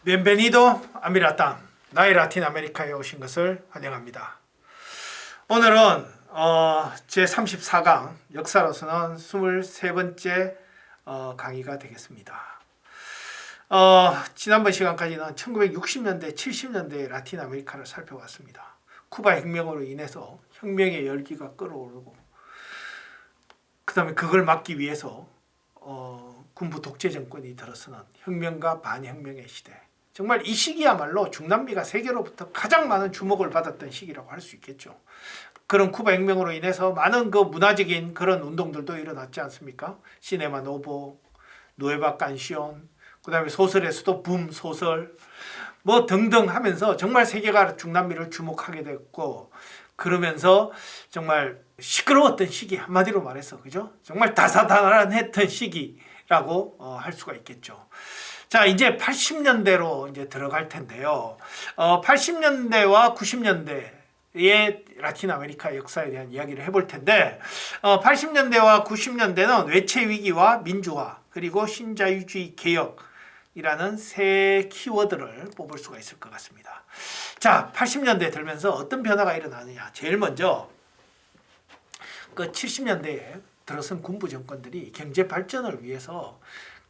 Bienvenido a mi Latam. 나의 라틴 아메리카에 오신 것을 환영합니다. 오늘은 제34강 역사로서는 23번째 강의가 되겠습니다. 지난번 시간까지는 1960년대, 70년대의 라틴 아메리카를 살펴봤습니다. 쿠바 혁명으로 인해서 혁명의 열기가 끓어오르고 그 다음에 그걸 막기 위해서 군부 독재 정권이 들어서는 혁명과 반혁명의 시대. 정말 이 시기야말로 중남미가 세계로부터 가장 많은 주목을 받았던 시기라고 할 수 있겠죠. 그런 쿠바 혁명으로 인해서 많은 그 문화적인 그런 운동들도 일어났지 않습니까? 시네마 노보, 누에바 깐시온, 그 다음에 소설의 수도 붐 소설 뭐 등등 하면서 정말 세계가 중남미를 주목하게 됐고, 그러면서 정말 시끄러웠던 시기, 한마디로 말해서, 그죠? 정말 다사다난했던 시기라고 할 수가 있겠죠. 자, 이제 80년대로 이제 들어갈 텐데요. 80년대와 90년대의 라틴 아메리카 역사에 대한 이야기를 해볼 텐데, 80년대와 90년대는 외채 위기와 민주화, 그리고 신자유주의 개혁이라는 세 키워드를 뽑을 수가 있을 것 같습니다. 자, 80년대 들면서 어떤 변화가 일어나느냐. 제일 먼저 그 70년대에 들어선 군부 정권들이 경제 발전을 위해서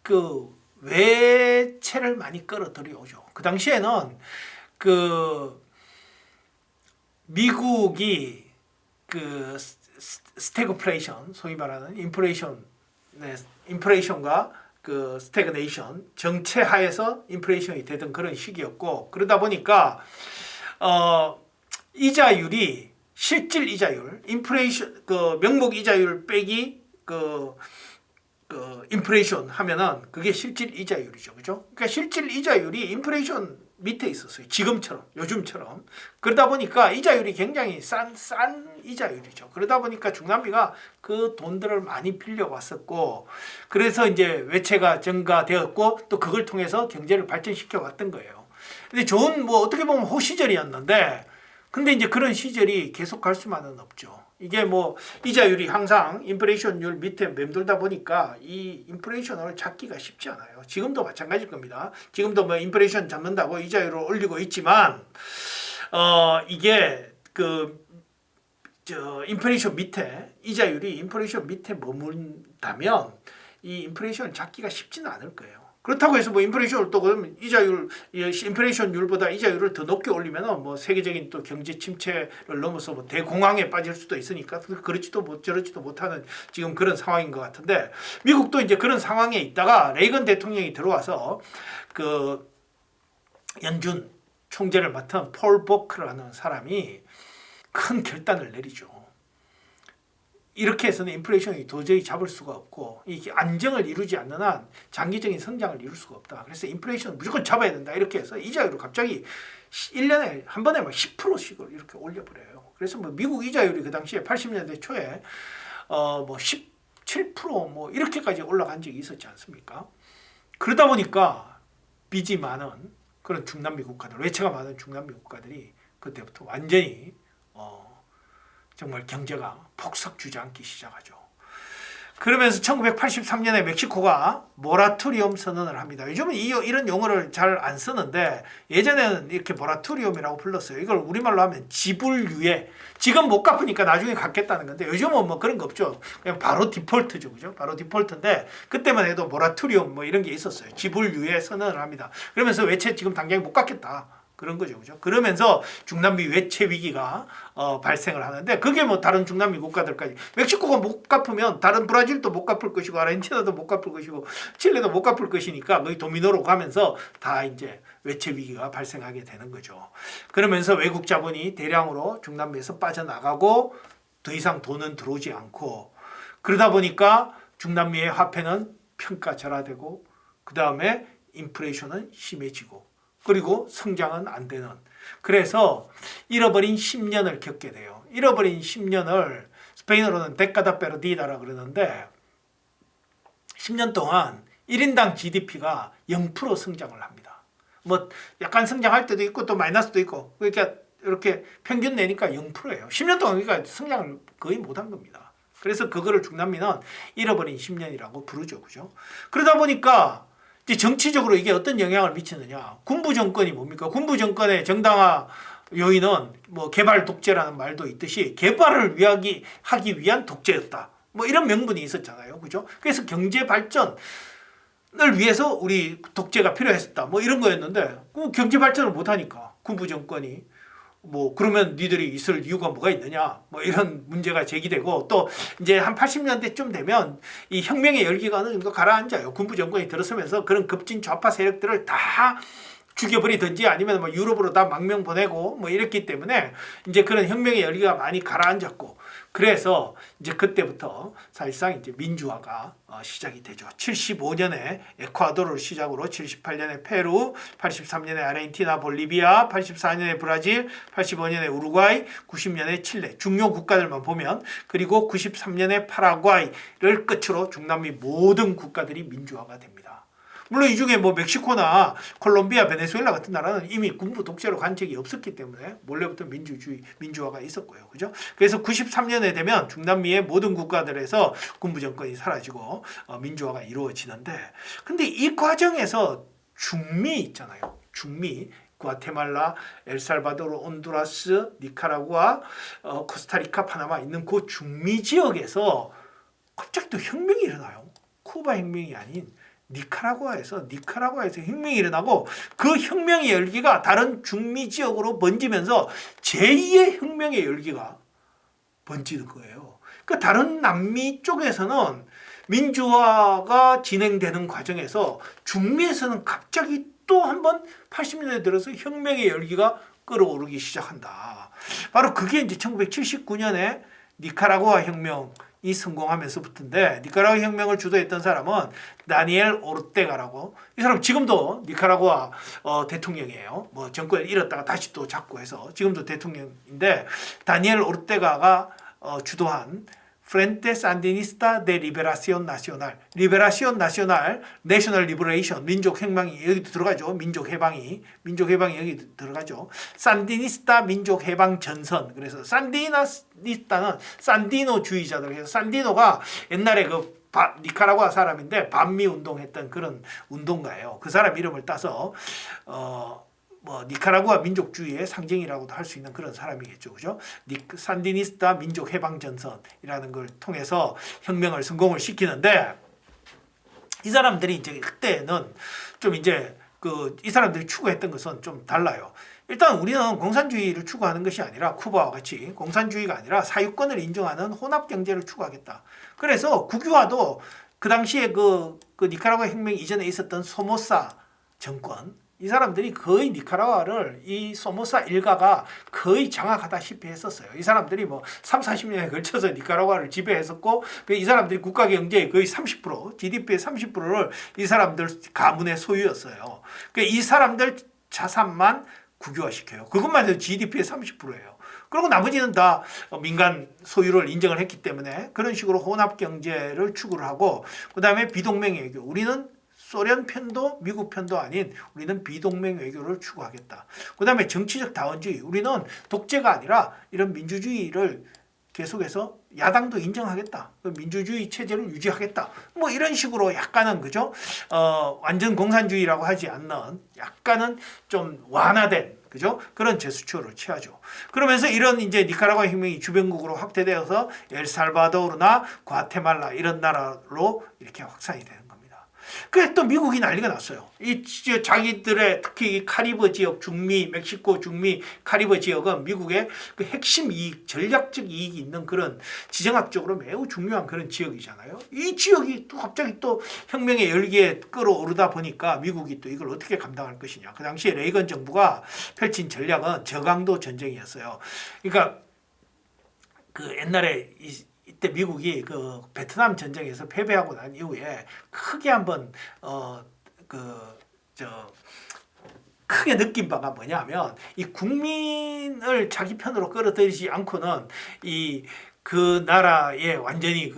그 외채를 많이 끌어들여오죠. 그 당시에는 그 미국이 그 스태그플레이션, 소위 말하는 인플레이션과 그 스태그네이션, 정체하에서 인플레이션이 되던 그런 시기였고, 그러다 보니까 이자율이 실질 이자율, 인플레이션 그 명목 이자율 빼기 그 인플레이션 하면은 그게 실질 이자율이죠. 그죠? 그러니까 실질 이자율이 인플레이션 밑에 있었어요. 지금처럼, 요즘처럼. 그러다 보니까 이자율이 굉장히 싼 이자율이죠. 그러다 보니까 중남미가 그 돈들을 많이 빌려왔었고, 그래서 이제 외채가 증가되었고, 또 그걸 통해서 경제를 발전시켜 왔던 거예요. 근데 좋은, 뭐 어떻게 보면 호시절이었는데, 근데 이제 그런 시절이 계속 갈 수만은 없죠. 이게 뭐 이자율이 항상 인플레이션율 밑에 맴돌다 보니까 이 인플레이션을 잡기가 쉽지 않아요. 지금도 마찬가지일 겁니다. 지금도 뭐 인플레이션 잡는다고 이자율을 올리고 있지만 이게 인플레이션 밑에 이자율이 인플레이션 밑에 머문다면 이 인플레이션을 잡기가 쉽지는 않을 거예요. 그렇다고 해서 뭐 인플레이션을 또 그러면 이자율, 인플레이션율보다 이자율을 더 높게 올리면은 뭐 세계적인 또 경제 침체를 넘어서 뭐 대공황에 빠질 수도 있으니까 저러지도 못하는 지금 그런 상황인 것 같은데, 미국도 이제 그런 상황에 있다가 레이건 대통령이 들어와서 그 연준 총재를 맡은 폴 보크라는 사람이 큰 결단을 내리죠. 이렇게 해서는 인플레이션이 도저히 잡을 수가 없고, 이게 안정을 이루지 않는 한 장기적인 성장을 이룰 수가 없다. 그래서 인플레이션을 무조건 잡아야 된다. 이렇게 해서 이자율을 갑자기 1년에 한 번에 막 10%씩을 이렇게 올려버려요. 그래서 뭐 미국 이자율이 그 당시에 80년대 초에 뭐 17% 이렇게까지 올라간 적이 있었지 않습니까? 그러다 보니까 빚이 많은 그런 중남미 국가들, 외채가 많은 중남미 국가들이 그때부터 완전히 정말 경제가 폭삭 주저앉기 시작하죠. 그러면서 1983년에 멕시코가 모라토리엄 선언을 합니다. 요즘은 이런 용어를 잘 안 쓰는데 예전에는 이렇게 모라토리엄이라고 불렀어요. 이걸 우리말로 하면 지불유예. 지금 못 갚으니까 나중에 갚겠다는 건데, 요즘은 뭐 그런 거 없죠. 그냥 바로 디폴트죠. 그죠? 바로 디폴트인데 그때만 해도 모라토리엄 뭐 이런 게 있었어요. 지불유예 선언을 합니다. 그러면서 외채 지금 당장에 못 갚겠다. 그런 거죠. 그죠? 그러면서 중남미 외채 위기가 발생을 하는데, 그게 뭐 다른 중남미 국가들까지, 멕시코가 못 갚으면 다른 브라질도 못 갚을 것이고 아르헨티나도 못 갚을 것이고 칠레도 못 갚을 것이니까 거의 도미노로 가면서 다 이제 외채 위기가 발생하게 되는 거죠. 그러면서 외국 자본이 대량으로 중남미에서 빠져나가고 더 이상 돈은 들어오지 않고, 그러다 보니까 중남미의 화폐는 평가절하되고, 그 다음에 인플레이션은 심해지고, 그리고 성장은 안 되는, 그래서 잃어버린 10년을 겪게 돼요. 잃어버린 10년을 스페인어로는 데카다 페르디다라 그러는데, 10년 동안 1인당 GDP가 0% 성장을 합니다. 뭐 약간 성장할 때도 있고 또 마이너스도 있고, 그러니까 이렇게 평균 내니까 0%예요. 10년 동안 그러니까 성장을 거의 못한 겁니다. 그래서 그거를 중남미는 잃어버린 10년이라고 부르죠. 그죠? 그러다 보니까 이제 정치적으로 이게 어떤 영향을 미치느냐. 군부 정권이 뭡니까? 군부 정권의 정당화 요인은 뭐 개발 독재라는 말도 있듯이 개발을 하기 위한 독재였다. 뭐 이런 명분이 있었잖아요. 그죠? 그래서 경제 발전을 위해서 우리 독재가 필요했었다. 뭐 이런 거였는데 경제 발전을 못 하니까 군부 정권이 뭐 그러면 니들이 있을 이유가 뭐가 있느냐 뭐 이런 문제가 제기되고 또 이제 한 80년대쯤 되면 이 혁명의 열기가 어느 정도 가라앉아요. 군부 정권이 들어서면서 그런 급진 좌파 세력들을 다 죽여버리든지 아니면 뭐 유럽으로 다 망명 보내고 뭐 이랬기 때문에 이제 그런 혁명의 열기가 많이 가라앉았고 그래서 이제 그때부터 사실상 이제 민주화가 시작이 되죠. 75년에 에콰도르를 시작으로 78년에 페루, 83년에 아르헨티나, 볼리비아, 84년에 브라질, 85년에 우루과이, 90년에 칠레 중요 국가들만 보면 그리고 93년에 파라과이를 끝으로 중남미 모든 국가들이 민주화가 됩니다. 물론 이 중에 뭐 멕시코나 콜롬비아, 베네수엘라 같은 나라는 이미 군부 독재로 간 적이 없었기 때문에 원래부터 민주화가 있었고요. 그죠? 그래서 93년에 되면 중남미의 모든 국가들에서 군부 정권이 사라지고 민주화가 이루어지는데 근데 이 과정에서 중미 있잖아요. 중미 과테말라, 엘살바도르, 온두라스, 니카라구아, 코스타리카, 파나마 있는 그 중미 지역에서 갑자기 또 혁명이 일어나요. 쿠바 혁명이 아닌 니카라구아에서 혁명이 일어나고 그 혁명의 열기가 다른 중미 지역으로 번지면서 제2의 혁명의 열기가 번지는 거예요. 그러니까 다른 남미 쪽에서는 민주화가 진행되는 과정에서 중미에서는 갑자기 또 한번 80년대 들어서 혁명의 열기가 끌어오르기 시작한다. 바로 그게 이제 1979년에 니카라구아 혁명 이 성공하면서부터인데 니카라구아 혁명을 주도했던 사람은 다니엘 오르테가라고 이 사람 지금도 니카라구아 대통령이에요. 뭐 정권을 잃었다가 다시 또 잡고 해서 지금도 대통령인데 다니엘 오르테가가 주도한 프렌테 산디니스타 데 리베라시온 나시오날 내셔널 리버레이션 민족 해방이 여기도 들어가죠. 민족 해방이 여기 들어가죠. 산디니스타 민족 해방 전선. 그래서 산디니스타는 산디노주의자들. 그래서 산디노가 옛날에 니카라구아 사람인데 반미 운동했던 그런 운동가예요. 그 사람 이름을 따서 뭐 니카라구아 민족주의의 상징이라고도 할 수 있는 그런 사람이겠죠. 그죠? 산디니스타 민족 해방 전선이라는 걸 통해서 혁명을 성공을 시키는데 이 사람들이 이제 그때는 좀 이제 이 사람들이 추구했던 것은 좀 달라요. 일단 우리는 공산주의를 추구하는 것이 아니라 쿠바와 같이 공산주의가 아니라 사유권을 인정하는 혼합 경제를 추구하겠다. 그래서 국유화도 그 당시에 그 니카라구아 혁명 이전에 있었던 소모사 정권 이 사람들이 거의 니카라구아를 이 소모사 일가가 거의 장악하다시피 했었어요. 이 사람들이 뭐 30-40년에 걸쳐서 니카라구아를 지배했었고 이 사람들이 국가 경제의 거의 30%, GDP의 30%를 이 사람들 가문의 소유였어요. 그러니까 이 사람들 자산만 국유화시켜요. 그것만 해도 GDP의 30%예요. 그리고 나머지는 다 민간 소유를 인정을 했기 때문에 그런 식으로 혼합 경제를 추구를 하고 그다음에 비동맹 외교. 우리는 소련 편도 미국 편도 아닌 우리는 비동맹 외교를 추구하겠다. 그다음에 정치적 다원주의. 우리는 독재가 아니라 이런 민주주의를 계속해서 야당도 인정하겠다. 민주주의 체제를 유지하겠다. 뭐 이런 식으로 약간은 그죠? 완전 공산주의라고 하지 않는 약간은 좀 완화된 그죠? 그런 제스처를 취하죠. 그러면서 이런 이제 니카라구아 혁명이 주변국으로 확대되어서 엘살바도르나 과테말라 이런 나라로 이렇게 확산이 되는. 그래서 또 미국이 난리가 났어요. 이 자기들의 특히 카리브 지역, 중미, 멕시코, 중미, 카리브 지역은 미국의 그 핵심 이익, 전략적 이익이 있는 그런 지정학적으로 매우 중요한 그런 지역이잖아요. 이 지역이 또 갑자기 또 혁명의 열기에 끌어오르다 보니까 미국이 또 이걸 어떻게 감당할 것이냐. 그 당시에 레이건 정부가 펼친 전략은 저강도 전쟁이었어요. 그러니까 그 옛날에 이때 미국이 그 베트남 전쟁에서 패배하고 난 이후에 크게 한번 크게 느낀 바가 뭐냐면 이 국민을 자기 편으로 끌어들이지 않고는 그 나라에 완전히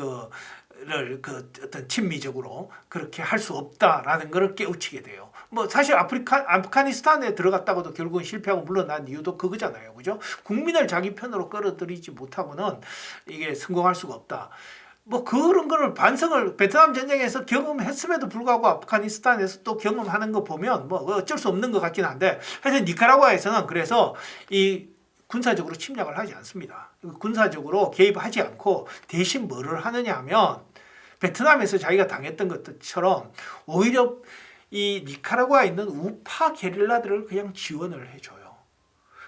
어떤 친미적으로 그렇게 할 수 없다라는 것을 깨우치게 돼요. 뭐 사실 아프가니스탄에 들어갔다고도 결국은 실패하고 물러난 이유도 그거잖아요. 그죠? 국민을 자기 편으로 끌어들이지 못하고는 이게 성공할 수가 없다. 뭐 그런 거를 반성을 베트남 전쟁에서 경험했음에도 불구하고 아프가니스탄에서 또 경험하는 거 보면 뭐 어쩔 수 없는 것 같긴 한데 하여튼 니카라과에서는 그래서 이 군사적으로 침략을 하지 않습니다. 군사적으로 개입하지 않고 대신 뭐를 하느냐 하면 베트남에서 자기가 당했던 것처럼 오히려 이 니카라과에 있는 우파 게릴라들을 그냥 지원을 해줘요.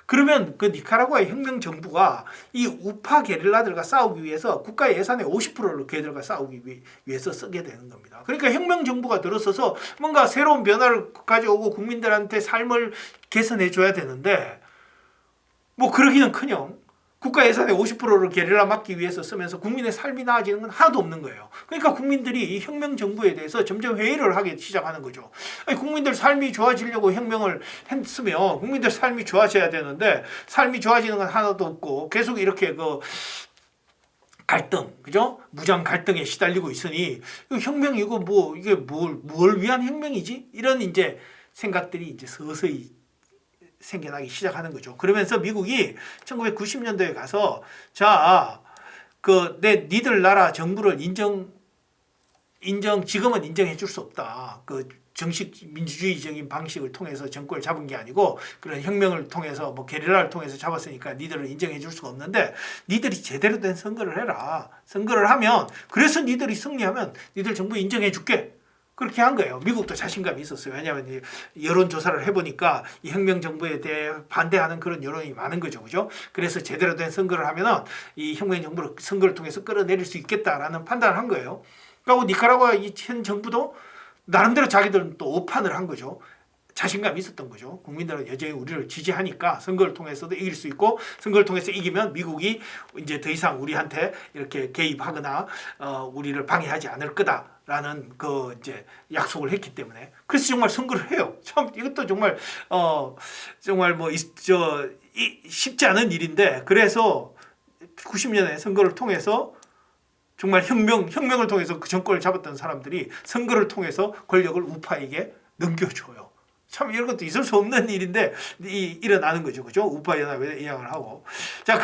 그러면 그 니카라과의 혁명 정부가 이 우파 게릴라들과 싸우기 위해서 국가 예산의 50%를 걔들과 싸우기 위해서 쓰게 되는 겁니다. 그러니까 혁명 정부가 들어서서 뭔가 새로운 변화를 가져오고 국민들한테 삶을 개선해 줘야 되는데 뭐 그러기는커녕 국가 예산의 50%를 게릴라 막기 위해서 쓰면서 국민의 삶이 나아지는 건 하나도 없는 거예요. 그러니까 국민들이 이 혁명 정부에 대해서 점점 회의를 하기 시작하는 거죠. 아니, 국민들 삶이 좋아지려고 혁명을 했으면 국민들 삶이 좋아져야 되는데 삶이 좋아지는 건 하나도 없고 계속 이렇게 그 갈등, 그죠? 무장 갈등에 시달리고 있으니 혁명 이거 뭐 이게 뭘 위한 혁명이지? 이런 이제 생각들이 이제 서서히 생겨나기 시작하는 거죠. 그러면서 미국이 1990년도에 가서 자, 니들 나라 정부를 지금은 인정해 줄 수 없다. 그 정식 민주주의적인 방식을 통해서 정권을 잡은 게 아니고 그런 혁명을 통해서 뭐 게릴라를 통해서 잡았으니까 니들을 인정해 줄 수가 없는데 니들이 제대로 된 선거를 해라. 선거를 하면 그래서 니들이 승리하면 니들 정부 인정해 줄게. 그렇게 한 거예요. 미국도 자신감이 있었어요. 왜냐하면 여론조사를 해보니까 이 혁명 정부에 대해 반대하는 그런 여론이 많은 거죠. 그죠? 그래서 제대로 된 선거를 하면은 이 혁명 정부를 선거를 통해서 끌어내릴 수 있겠다라는 판단을 한 거예요. 그리고 니카라과 이 현 정부도 나름대로 자기들은 또 오판을 한 거죠. 자신감이 있었던 거죠. 국민들은 여전히 우리를 지지하니까 선거를 통해서도 이길 수 있고 선거를 통해서 이기면 미국이 이제 더 이상 우리한테 이렇게 개입하거나 우리를 방해하지 않을 거다라는 그 이제 약속을 했기 때문에 그래서 정말 선거를 해요. 참 이것도 정말 정말 뭐 쉽지 않은 일인데 그래서 90년에 선거를 통해서 정말 혁명을 통해서 그 정권을 잡았던 사람들이 선거를 통해서 권력을 우파에게 넘겨줘요. 참 이런 것도 있을 수 없는 일인데 일어나는 거죠. 그죠? 우파 연합에 이양을 하고. 자,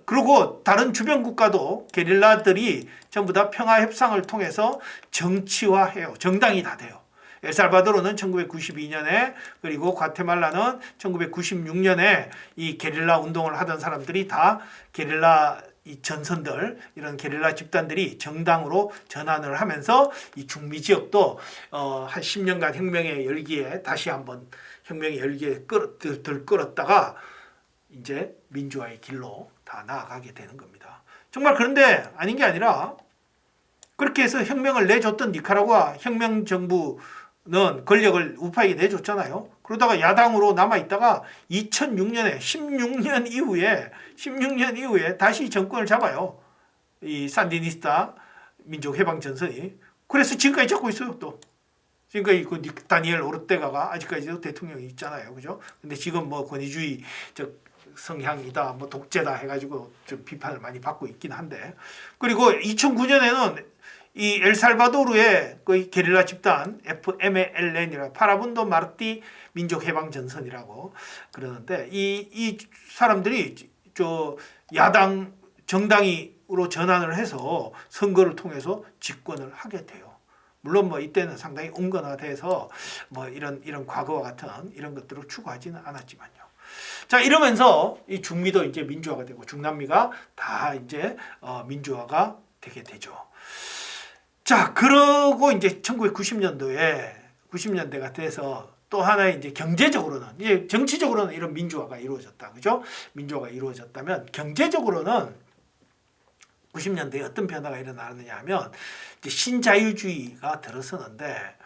그리고 다른 주변 국가도 게릴라들이 전부 다 평화 협상을 통해서 정치화해요. 정당이 다 돼요. 엘살바도르는 1992년에 그리고 과테말라는 1996년에 이 게릴라 운동을 하던 사람들이 다 게릴라 이 전선들 이런 게릴라 집단들이 정당으로 전환을 하면서 이 중미 지역도 한 10년간 혁명의 열기에 다시 한번 혁명의 열기에 끌었다가 이제 민주화의 길로 다 나아가게 되는 겁니다. 정말 그런데 아닌 게 아니라 그렇게 해서 혁명을 내줬던 니카라과 혁명 정부는 권력을 우파에게 내줬잖아요. 그러다가 야당으로 남아있다가 2006년에 16년 이후에 다시 정권을 잡아요. 이 산디니스타 민족해방전선이. 그래서 지금까지 잡고 있어요. 또 지금까지 그 다니엘 오르테가가 아직까지도 대통령이 있잖아요. 그죠? 근데 지금 뭐 권위주의 성향이다, 뭐 독재다 해가지고 좀 비판을 많이 받고 있긴 한데. 그리고 2009년에는 이 엘살바도르의 그 게릴라 집단 FMLN이라 파라분도 마르티 민족해방전선이라고 그러는데 이 사람들이 야당 정당으로 전환을 해서 선거를 통해서 집권을 하게 돼요. 물론 뭐 이때는 상당히 온건화돼서 뭐 이런 과거와 같은 이런 것들을 추구하지는 않았지만요. 자, 이러면서 이 중미도 이제 민주화가 되고 중남미가 다 이제 민주화가 되게 되죠. 자, 그러고 이제 90년대가 돼서 또 하나의 이제 경제적으로는 이제 정치적으로는 이런 민주화가 이루어졌다. 그죠? 민주화가 이루어졌다면 경제적으로는 90년대에 어떤 변화가 일어나느냐 하면 이제 신자유주의가 들어서는데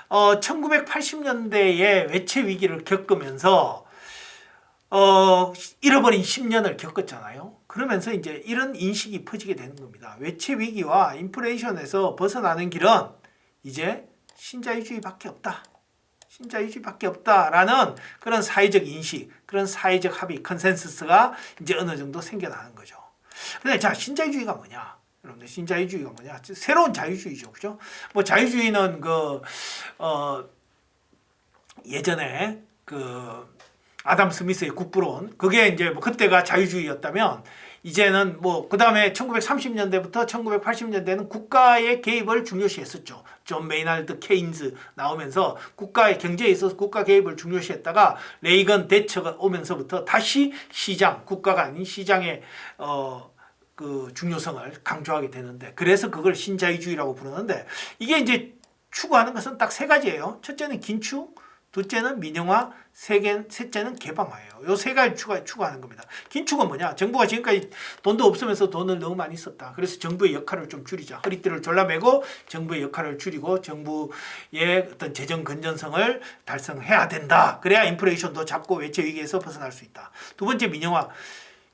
1980년대에 외채 위기를 겪으면서 잃어버린 10년을 겪었잖아요. 그러면서 이제 이런 인식이 퍼지게 되는 겁니다. 외채 위기와 인플레이션에서 벗어나는 길은 이제 신자유주의밖에 없다. 신자유주의밖에 없다라는 그런 사회적 인식, 그런 사회적 합의, 컨센서스가 이제 어느 정도 생겨나는 거죠. 근데 자, 신자유주의가 뭐냐? 여러분들 신자유주의가 뭐냐? 새로운 자유주의죠, 그죠? 뭐 자유주의는 예전에 아담 스미스의 국부론, 그게 이제 뭐 그때가 자유주의였다면 이제는 뭐 그다음에 1930년대부터 1980년대는 국가의 개입을 중요시했었죠. 존 메이날드 케인즈 나오면서 국가의 경제에 있어서 국가 개입을 중요시했다가 레이건 대처가 오면서부터 다시 시장, 국가가 아닌 시장의 그 중요성을 강조하게 되는데, 그래서 그걸 신자유주의라고 부르는데, 이게 이제 추구하는 것은 딱 세 가지예요. 첫째는 긴축, 둘째는 민영화, 셋째는 개방화예요. 요 세 가지 추구하는 겁니다. 긴축은 뭐냐? 정부가 지금까지 돈도 없으면서 돈을 너무 많이 썼다. 그래서 정부의 역할을 좀 줄이자. 허리띠를 졸라매고 정부의 역할을 줄이고 정부의 어떤 재정 건전성을 달성해야 된다. 그래야 인플레이션도 잡고 외채 위기에서 벗어날 수 있다. 두 번째, 민영화.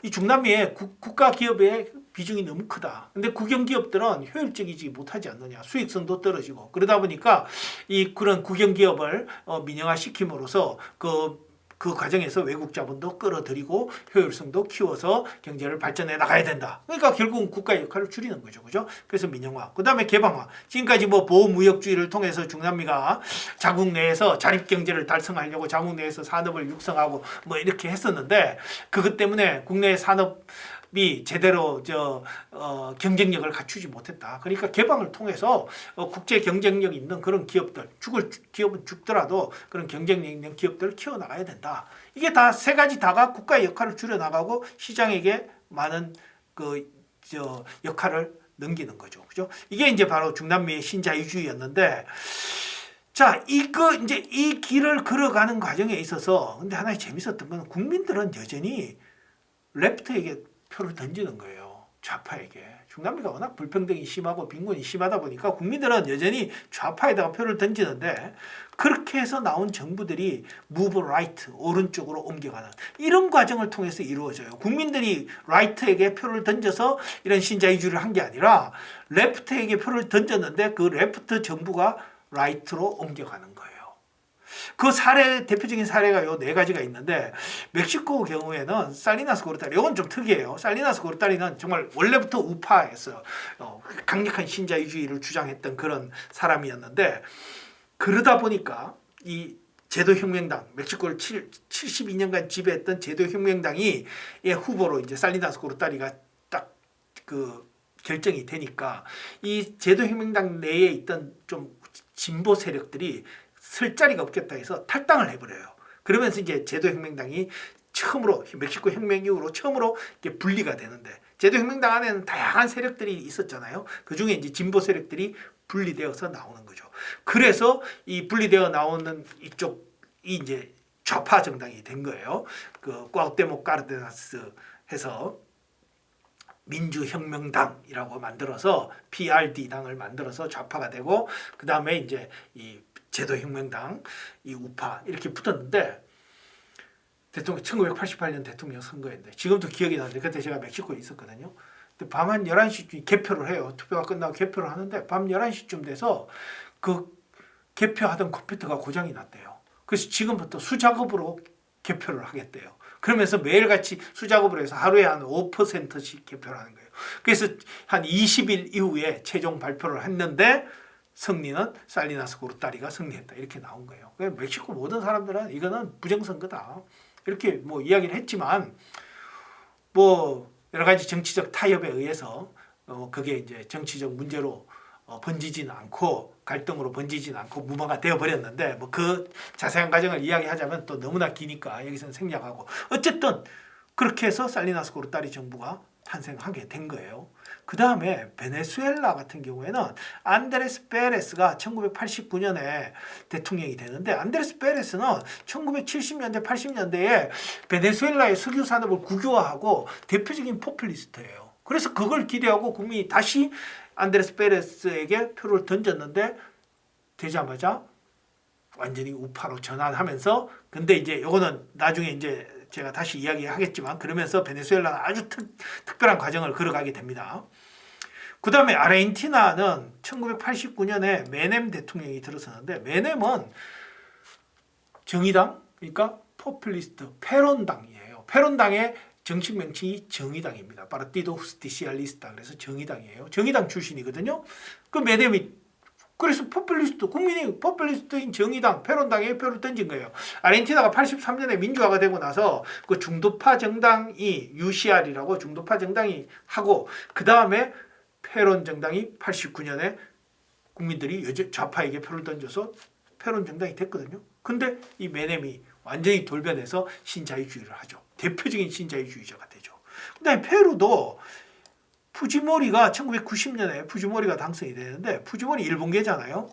이 중남미의 국가 기업의 비중이 너무 크다. 근데 국영 기업들은 효율적이지 못하지 않느냐. 수익성도 떨어지고. 그러다 보니까 그런 국영 기업을 민영화 시킴으로써 그 과정에서 외국 자본도 끌어들이고 효율성도 키워서 경제를 발전해 나가야 된다. 그러니까 결국은 국가의 역할을 줄이는 거죠. 그죠? 그래서 민영화. 그 다음에 개방화. 지금까지 뭐 보호무역주의를 통해서 중남미가 자국 내에서 자립경제를 달성하려고 자국 내에서 산업을 육성하고 뭐 이렇게 했었는데, 그것 때문에 국내 산업이 제대로 경쟁력을 갖추지 못했다. 그러니까 개방을 통해서 국제 경쟁력 있는 그런 기업들, 기업은 죽더라도 그런 경쟁력 있는 기업들을 키워나가야 된다. 이게 다 세 가지 다가 국가의 역할을 줄여나가고 시장에게 많은 역할을 넘기는 거죠. 그죠? 이게 이제 바로 중남미의 신자유주의였는데, 자, 이제 이 길을 걸어가는 과정에 있어서 근데 하나 재밌었던 건 국민들은 여전히 레프트에게 표를 던지는 거예요. 좌파에게. 중남미가 워낙 불평등이 심하고 빈곤이 심하다 보니까 국민들은 여전히 좌파에다가 표를 던지는데, 그렇게 해서 나온 정부들이 move right, 오른쪽으로 옮겨가는 이런 과정을 통해서 이루어져요. 국민들이 right에게 표를 던져서 이런 신자유주의를 한 게 아니라 left에게 표를 던졌는데 그 left 정부가 right로 옮겨가는 거예요. 그 대표적인 사례가 요 네 가지가 있는데, 멕시코 경우에는 살리나스 고르타리, 이건 좀 특이해요. 살리나스 고르타리는 정말 원래부터 우파였어요. 강력한 신자유주의를 주장했던 그런 사람이었는데, 그러다 보니까 이 제도혁명당, 멕시코를 72년간 지배했던 제도혁명당이 후보로 이제 살리나스 고르타리가 딱 결정이 되니까, 이 제도혁명당 내에 있던 좀 진보 세력들이 설 자리가 없겠다 해서 탈당을 해버려요. 그러면서 이제 제도혁명당이 처음으로, 멕시코 혁명 이후로 처음으로 이게 분리가 되는데, 제도혁명당 안에는 다양한 세력들이 있었잖아요. 그 중에 이제 진보 세력들이 분리되어서 나오는 거죠. 그래서 이 분리되어 나오는 이쪽이 이제 좌파 정당이 된 거예요. 꽈우테모크 카르데나스 해서 민주혁명당이라고 만들어서 PRD 당을 만들어서 좌파가 되고, 그 다음에 이제 이 제도혁명당, 이 우파 이렇게 붙었는데, 대통령 1988년 대통령 선거였는데 지금도 기억이 나는데, 그때 제가 멕시코에 있었거든요. 근데 밤 한 11시쯤 개표를 해요. 투표가 끝나고 개표를 하는데 밤 11시쯤 돼서 그 개표하던 컴퓨터가 고장이 났대요. 그래서 지금부터 수작업으로 개표를 하겠대요. 그러면서 매일같이 수작업을 해서 하루에 한 5%씩 개표를 하는 거예요. 그래서 한 20일 이후에 최종 발표를 했는데 승리는 살리나스 고르타리가 승리했다. 이렇게 나온 거예요. 멕시코 모든 사람들은 이거는 부정선거다. 이렇게 뭐 이야기를 했지만, 뭐 여러 가지 정치적 타협에 의해서 그게 이제 정치적 문제로 번지지는 않고, 갈등으로 번지지는 않고 무마가 되어버렸는데, 뭐 그 자세한 과정을 이야기하자면 또 너무나 기니까 여기서는 생략하고, 어쨌든 그렇게 해서 살리나스 고르타리 정부가 탄생하게 된 거예요. 그 다음에 베네수엘라 같은 경우에는 안드레스 페레스가 1989년에 대통령이 되는데, 안드레스 페레스는 1970년대 80년대에 베네수엘라의 석유 산업을 국유화하고 대표적인 포퓰리스트예요. 그래서 그걸 기대하고 국민이 다시 안드레스 페레스에게 표를 던졌는데, 되자마자 완전히 우파로 전환하면서, 근데 이제 이거는 나중에 이제 제가 다시 이야기하겠지만, 그러면서 베네수엘라는 아주 특별한 과정을 걸어가게 됩니다. 그 다음에 아르헨티나는 1989년에 메넴 대통령이 들어섰는데, 메넴은 정의당, 그러니까 포퓰리스트 페론당이에요. 페론당의 정식 명칭이 정의당입니다. 파르티도 후스티시알리스타, 그래서 정의당이에요. 정의당 출신이거든요. 그 메넴이 그래서 국민이 포퓰리스트인 정의당, 페론당에 표를 던진 거예요. 아르헨티나가 83년에 민주화가 되고 나서 그 중도파 정당이 UCR이라고 중도파 정당이 하고 그 다음에 페론 정당이 89년에 국민들이 좌파에게 표를 던져서 페론 정당이 됐거든요. 근데 이 메넴이 완전히 돌변해서 신자유주의를 하죠. 대표적인 신자유주의자가 되죠. 그다음에 페루도 푸지모리가 1990년에 푸지모리가 당선이 되는데 푸지모리 일본계잖아요.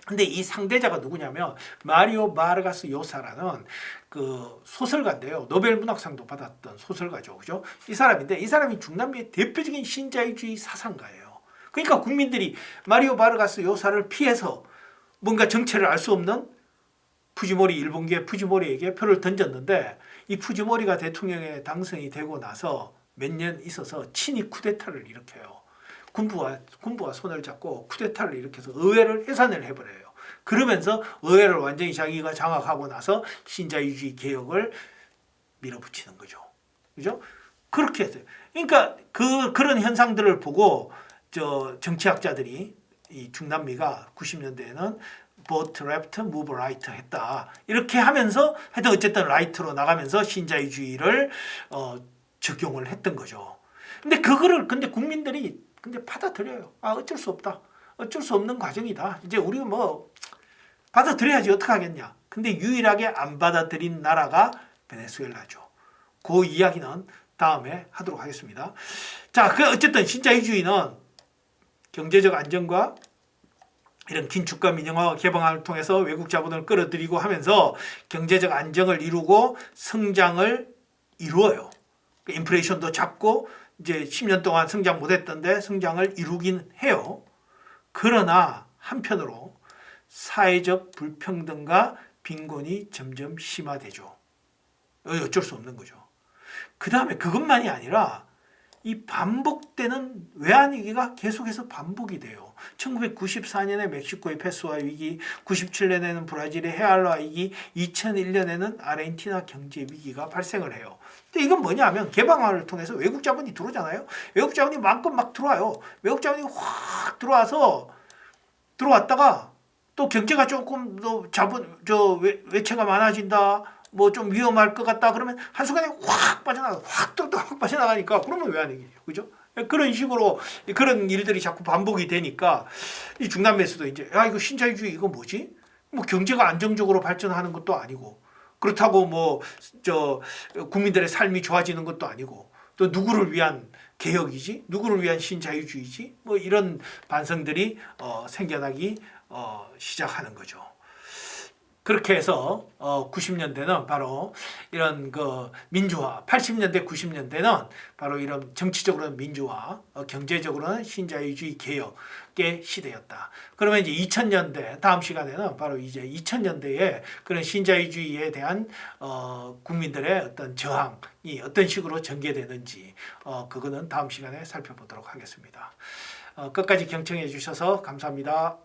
근데 이 상대자가 누구냐면 마리오 바르가스 요사라는 그 소설가인데요. 노벨 문학상도 받았던 소설가죠. 그죠? 이 사람인데 이 사람이 중남미의 대표적인 신자유주의 사상가예요. 그러니까 국민들이 마리오 바르가스 요사를 피해서 뭔가 정체를 알 수 없는 푸지모리 일본계 푸지모리에게 표를 던졌는데 이 푸지모리가 대통령에 당선이 되고 나서 몇 년 있어서 친위 쿠데타를 일으켜요. 군부와 손을 잡고 쿠데타를 일으켜서 의회를 해산을 해버려요. 그러면서 의회를 완전히 자기가 장악하고 나서 신자유주의 개혁을 밀어붙이는 거죠. 그죠? 그렇게 했어요. 그러니까 그런 현상들을 보고 정치학자들이 이 중남미가 90년대에는 vote left, move right 했다. 이렇게 하면서 하여튼 어쨌든 right로 나가면서 신자유주의를 적용을 했던 거죠. 근데 근데 국민들이 받아들여요. 아, 어쩔 수 없다. 어쩔 수 없는 과정이다. 이제 우리가 뭐 받아들여야지 어떡하겠냐. 근데 유일하게 안 받아들인 나라가 베네수엘라죠. 그 이야기는 다음에 하도록 하겠습니다. 자, 어쨌든 신자유주의는 경제적 안정과 이런 긴축과 민영화 개방을 통해서 외국 자본을 끌어들이고 하면서 경제적 안정을 이루고 성장을 이루어요. 인플레이션도 잡고 이제 10년 동안 성장 못했던데 성장을 이루긴 해요. 그러나 한편으로 사회적 불평등과 빈곤이 점점 심화되죠. 어쩔 수 없는 거죠. 그 다음에 그것만이 아니라 이 반복되는 외환위기가 계속해서 반복이 돼요. 1994년에 멕시코의 페소화 위기, 97년에는 브라질의 헤알라 위기, 2001년에는 아르헨티나 경제 위기가 발생을 해요. 근데 이건 뭐냐면 개방화를 통해서 외국 자본이 들어오잖아요. 외국 자본이 마음껏 막 들어와요. 외국 자본이 확 들어왔다가 또 경제가 조금 더 외채가 많아진다. 뭐 좀 위험할 것 같다 그러면 한순간에 확 빠져나가니까 그러면 외환위기죠. 그죠? 그런 식으로 그런 일들이 자꾸 반복이 되니까 이 중남미에서도 이제 이거 신자유주의 이거 뭐지? 뭐 경제가 안정적으로 발전하는 것도 아니고 그렇다고 뭐 국민들의 삶이 좋아지는 것도 아니고 또 누구를 위한 개혁이지? 누구를 위한 신자유주의지? 뭐 이런 반성들이 생겨나기 시작하는 거죠. 그렇게 해서 90년대는 바로 이런 민주화, 80년대, 90년대는 바로 이런 정치적으로는 민주화, 경제적으로는 신자유주의 개혁의 시대였다. 그러면 이제 2000년대 다음 시간에는 바로 이제 2000년대에 그런 신자유주의에 대한 국민들의 어떤 저항이 어떤 식으로 전개되는지 그거는 다음 시간에 살펴보도록 하겠습니다. 끝까지 경청해 주셔서 감사합니다.